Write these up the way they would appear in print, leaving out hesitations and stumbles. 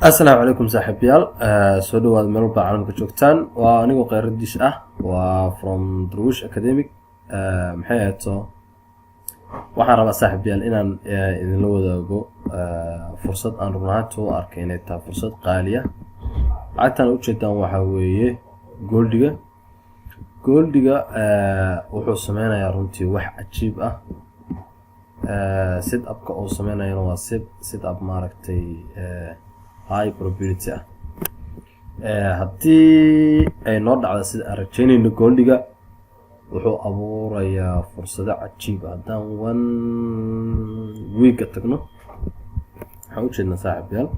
asalaamu calaykum saaxiibayaal soo dhawaada meel walba caalamka joogtaan waa anigoo kheyraddiis ah waa from Darwish Academic maxay ahayto waxaan rabaa saaxiibayaal inaan idinla wadaago fursad aan run ahaantii u arkay inay tahay fursad qaali ah lacagtan ujeedaan waxaa weeye gooldiga wuxuu sameynayaa runtii wax cajiib ah sit upka uu sameynayana waa sit up maaragtay high probability ah haddii ay noo dhacdo sida aan rajeynayno gooldiga wuxuu abuurayaa fursado cajiib ah haddaan one weeka tagno waxaan ujeednaa saaxiibayaal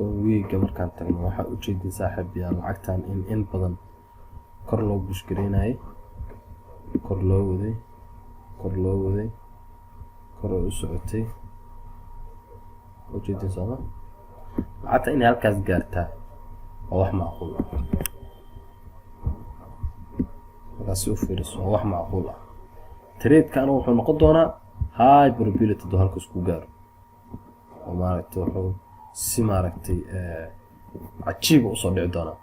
one weeka markaan tagno waxaa ujeedin saaxiibayaal lacagtan in badan kor loo bushgareynayay kor loo waday kor ay u socotay ujeedin sooma lacagta inay halkaas gaartaa waa wax macquul ah markaasi u fiiriso waa wax macquul ah tradekan wuxuu noqon doonaa high probability doo halkaas ku gaaro oo maaragtay wuxuu si maaragtay cajiib usoo dhici doonaa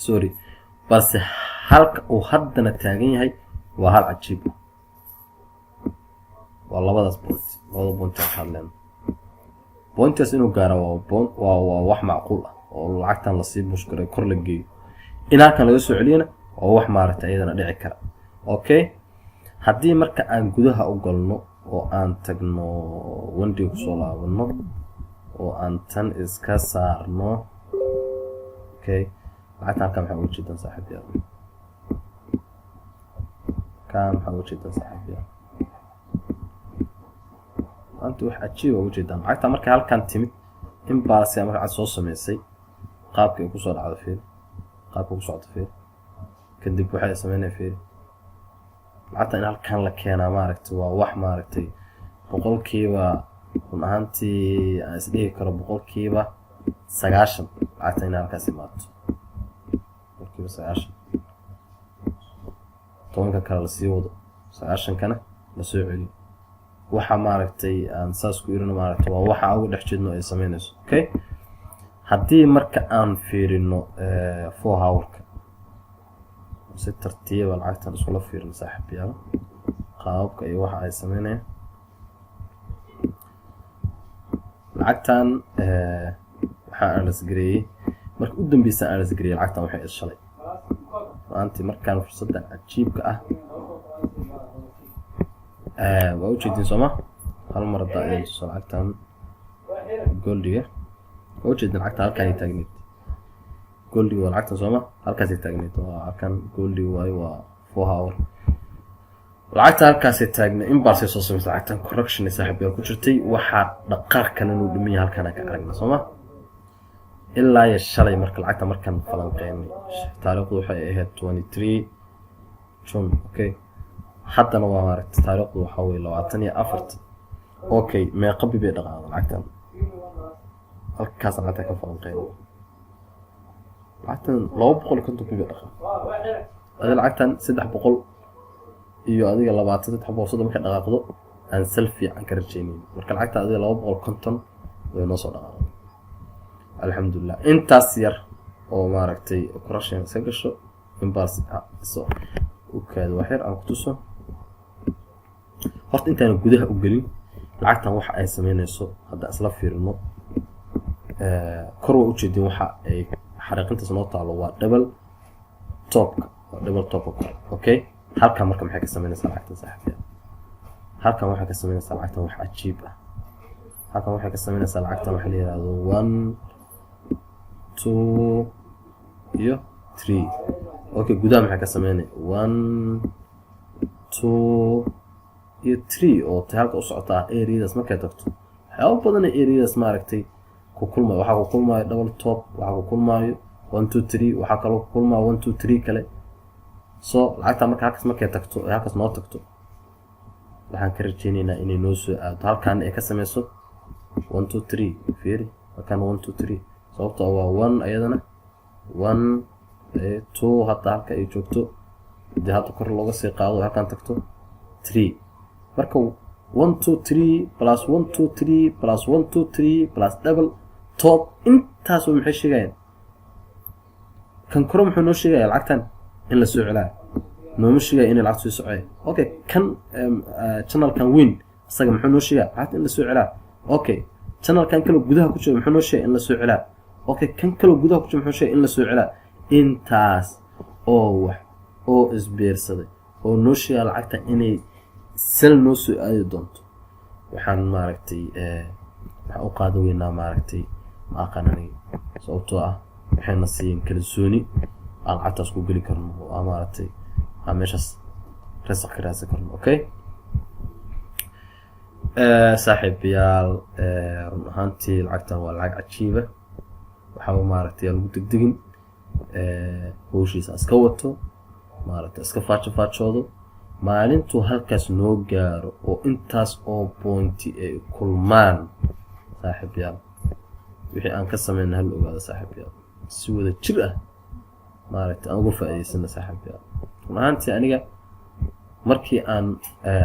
sorry balse halka uu haddana taagan yahay waa hal cajiib ah waa labadaas labada point aan hadleen pointaas inuu gaaro waa wax macquul ah oo lacagtan lasii bushgaray kor la geeyo in halkan laga soo celiyana waa wax maaragtay iyadana dhici kara okay haddii marka aan gudaha u galno oo aan tagno wendiga kusoo laabano oo aan tan iska saarno okay lacagta halkan maxaa uga jeedaan saaxiibayaal maanta wax cajiib uga jeedaan lacagta markay halkan timid in baasi marka soo sameysay qaabka ay kusoo dhacdo fiir qaabka ku socdo fiir kadib waxay sameynay fiir lacagta in halkan la keenaa maaragtay waa wax maaragtay boqolkiiba run ahaantii aan isdhihi karo boqolkiiba 90 lacagta in halkaas imaato boqolkiiba 90 tobanka kale la sii wado 90kana la soo celiyo waxa maaragtay aan saas ku irino maaragtay waa waxa ugu dhex jeedno ay sameynayso okay haddii marka aan fiirino 4 hourka si tartiib ah lacagtan isula fiirino saaxiibayaal qaabka iyo waxa ay sameynayaan lacagtan waxa aan lasgareeyay marka u dambeysay aan lasgareeyay lacagtan waxay ishalay maanta markaan fursadda cajiibka ah waa ujeedin sooma hal mar hadda ay soo lacagtan gooldiga waa ujeedin lacagta halkan ay taagneed gooldiga waa lacagtan sooma halkaas ay taagneed waa halkan gooldiga waayo waa 4 hour lacagta halkaas ay taagneed in baasay soo sameysay lacagtan correction ay saaxiibayaal ku jirtay waxaa dhaqaaq kale inuu dhimay halkan ka aragna sooma ilaa ya shalay marka lacagta markan falanqeynay taariikhdu waxay ahayd 23 June okay haddana waa maaragtay taariikhdu waxaa weeye 24 okay meeqa bay dhaqaaqday lacagtan halkaas lacagta ka falanqeynay lacagtan 250 bay dhaqaaqday adiga lacagtan 300 iyo adiga 23 marka dhaqaaqdo aan selfie aan ka rajeynin marka lacagta adiga 250 way noo soo dhaqaaqday alxamdulillah intaas yar oo maaragtay correction iska gasho in baas soo u kaado waxyar aan ku tuso horta intaan gudaha u gelin lacagtan waxa ay sameynayso hadda isla fiirino kor waa ujeedin waxa ay xariiqintaas noo taalo waa double top okay halkan marka maxay ka sameynaysaa lacagtan saaxiibayaal halkan waxay ka sameynaysaa lacagtan wax cajiib ah halkan waxay ka sameynaysaa lacagtan waxa la yiraahdo 1 2 iyo 3 okay gudaha maxay ka sameynay 1 2 iyo 3 oo halka u socota areas markay tagto waxyaabo badan areas maaragtay ku kulmay waxa ku kulmay double top waxa ku kulmay 1 2 3 waxa kale ku kulmay 1 2 3 kale so lacagta halkaas markay tagto halkaas noo tagto waxaan ka rajeynaynaa inay noo soo aado halkan ay ka sameyso 1 2 3 fiiri halkan 1 2 3 sababtoo waa 1 ayadana 1 2 hadda halka ay joogto hadii hadda kor looga sii qaado halkan tagto 3 marka 1 2 3 plus 1 2 3 plus 1 2 3 plus double top intaas oo maxay sheegayaan kan koro muxuu noo sheegayaa lacagtan in la soo celaa nooma sheegaya in lacag soo socday okay kan channel kan win asaga muxuu noo sheegayaa lacag in la soo celaa okay channel kan kale gudaha ku jiro muxuu noo sheegayaa in la soo celaa okay kan kale gudaha ku jiro muxuu sheegayaa in la soo celaa intaas oo wax oo isbeersaday oo noo sheegaya lacagta inay sel noo soo aadi doonto waxaan maaragtay waxa u qaado weynaa maaragtay ma aqaanay sababtoo ah waxayna siiyeen kalsooni aan lacagtaas ku geli karno oo maaragtay meeshaas rasaq ka raadsan karno okay saaxiibayaal run ahaantii lacagtan waa lacag cajiiba waxa maaragtay lagu degdegin howshiisa iska wato maaragtay iska faajoodo maalintu halkaas noo gaaro oo intaas oo pointi ay kulmaan saaxiibayaal wixii aan ka sameeyay hal ogaada saaxiibayaal si wada jir ah maaragtay aan uga faa'iideysana saaxiibayaal maanta aniga markii aan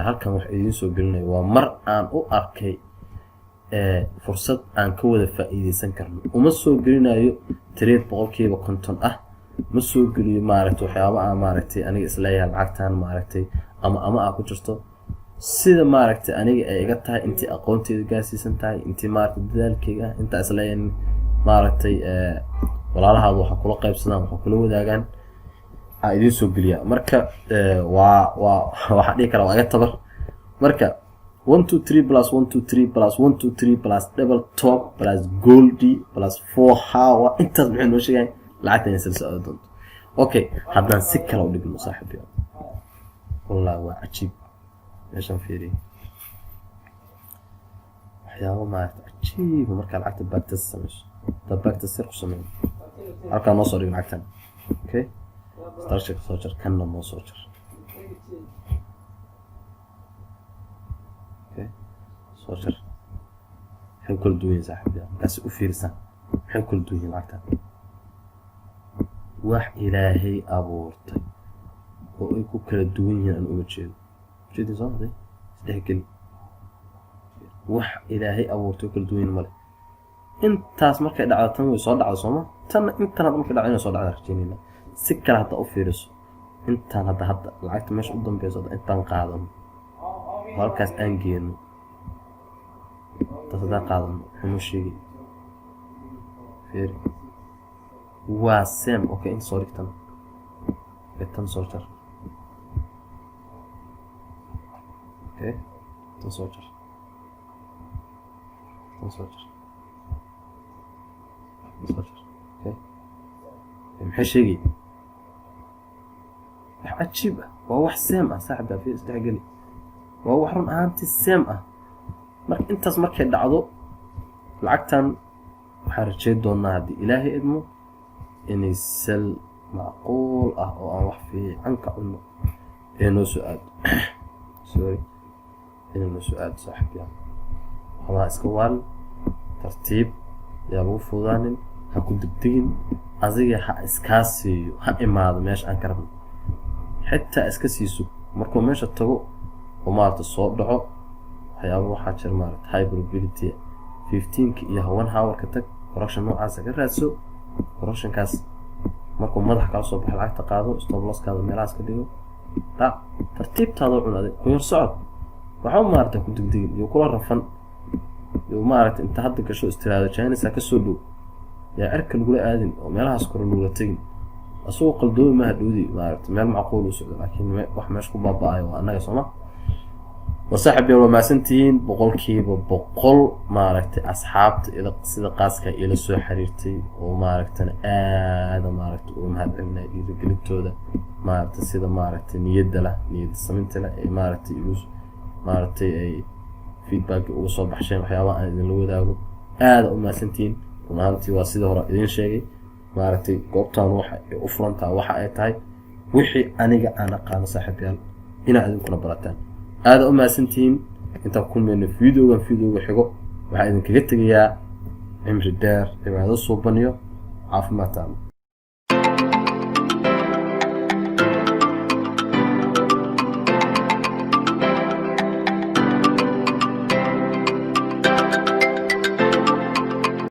halkan wax idin soo gelinay waa mar aan u arkay fursad aan ka wada faa'iideysan karno uma soo gelinayo trade boqolkiiba 50 ah ma soo geliyo maaragtay waxyaabo aan maaragtay aniga isleeyahay lacagtan maaragtay ama ku jirto sida maaragtay aniga ay iga tahay intii aqoonteeda gaarsiisan tahay intii maaragtay dadaalkayga inta isleeyahay maaragtay walaalahaadu waxa kula qaybsadaan waxa kula wadaagaan aan idin soo geliya marka waxa dhigi kara waa iga tabar marka 1 2 3 plus 1 2 3 plus 1 2 3 plus double top plus goldy plus 4 hawa intaas maxay noo sheegayaan lacagtan silsilada doonto okay haddaan si kale u dhigno saaxiibayaal والله وعجيب ايش نفيري waxyaabo maaragtay cajiib marka lacagta baagtas sameeyo baagtas sir ku sameeyo halka noo soo dhig lacagtan okay starship soo jar kan noo soo jar okay soo jar waxay kula duwan saaxiibayaal kaas u fiirsan waxay kula duwan lacagtan wax ilaahay abuurtay oo ay ku kala duwan yihiin uga jeedo soomaday isdhexgeli wax ilaahay abuurtay kala duwan male intaas markay dhacdo tan way soo dhacdo sooma tan intan hadda markay dhacdo inay soo dhacdo rajaynayna si kale hadda u fiiriso intan hadda lacagta meesha u dambayso intan qaadano halkaas aan geeno tasada qaadano xunu sheegay fiiri waa same okay in soo dhigtan tan soo jar okay tan soo jar okay maxay sheegay wax cajiib ah waa wax same ah saaxiibada fi isdhexgali waa wax run ahaantii same ah marka intaas markay dhacdo lacagtan waxaan rajayn doonaa haddii ilaahay idmo inay sal معقول أو أن وحفي عنك عنه إنه سؤال سوري إنه سؤال صاحب يعني الله إسكوال ترتيب يا أبو فلان هكون دبتين أزيج إسكاسي إما هذا ماش أنكرم حتى إسكاسيسو مركو ماش التو ومارت الصوت دعو هيابو حاجر مارت هاي probability 15 كي هو 1 hour كتك correction نوع عزك الرأسو correction كاس markuu madax ka soo baxay lacagta qaado stop loss kaada meelaas ka dhigo tartiibtaada u cunaaday ku yar socod waxa maarta ku degdegin iyo kula rafan iyo maarta inta hadda gasho istiraado Chinese ka soo dhow yaa arka lagu aadin oo meelahaas kor lagu tagin asoo qaldooy ma hadhoodi maarta meel macquul u socdo laakiin wax meesh ku baabaayo waa anaga Soomaa وصاحبي وما سنتين بقولكيبا بقول ماركتي أصحابتي إذا قصيدة قاسكا إلى سوى حريرتي وماركتنا هذا ماركت ومهدلنا إذا قلتو ده ماركتي سيدا ماركتي نيد له نيد سمنتنا ماركتي يوز ماركتي أي فيدباك وصوب حشين وحيوان إذن لو داقو هذا وما سنتين ومهانتي واسيدا هراء إذن شاقي ماركتي قوبتان وحا أفرانتا وحا أيتاي وحي أنا قانا صاحبي إنا أذن كنا براتان هذا أما سنتين أنت تكون من فيديو وحقو وحايدن كجتك يا عمر الدار إما هذا الصوبانيو عاف ما تعمل